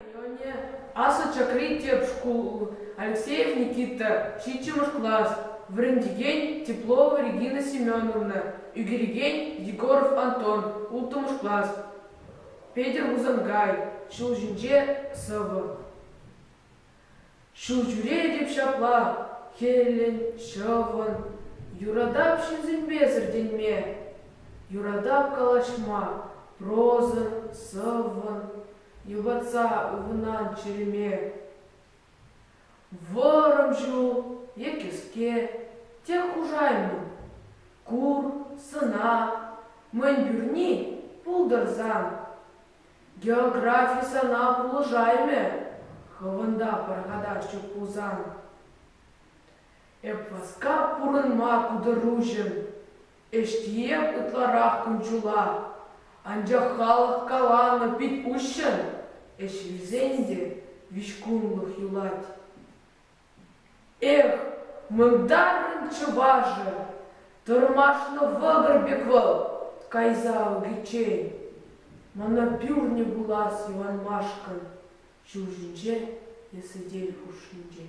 районе Аса Чакрития в школу. Алексеев Никита, Чичимыш класс. Врендиген Теплова Регина Семеновна. Югереген Егоров Антон, Ултымыш класс. Петер Узангай, Шулжинже Сыва. Шулжуре деп шапла, Хелен, Шывын. Юрадап шинзенбезір денме. Юрадап калашма, прозын, сывын. Юбаца увынан череме. Вырым жу, екеске, тех ужаймын. Кур, сына, мэн бюрни, пулдарзан. География сана пулыжайме, хывында паргадашы пузан. Эпваска пурынма кудыружын, эштиеп ытларах күнчула. Анжа халық каланы пит пущын, эшвизенде вишкунлых юлать. Эх, мындарын чыважы, тырмашны выгыр был, кайзау гичей. Мана бюрне булас Иван Машкан, чужинже, есыдель хушинже.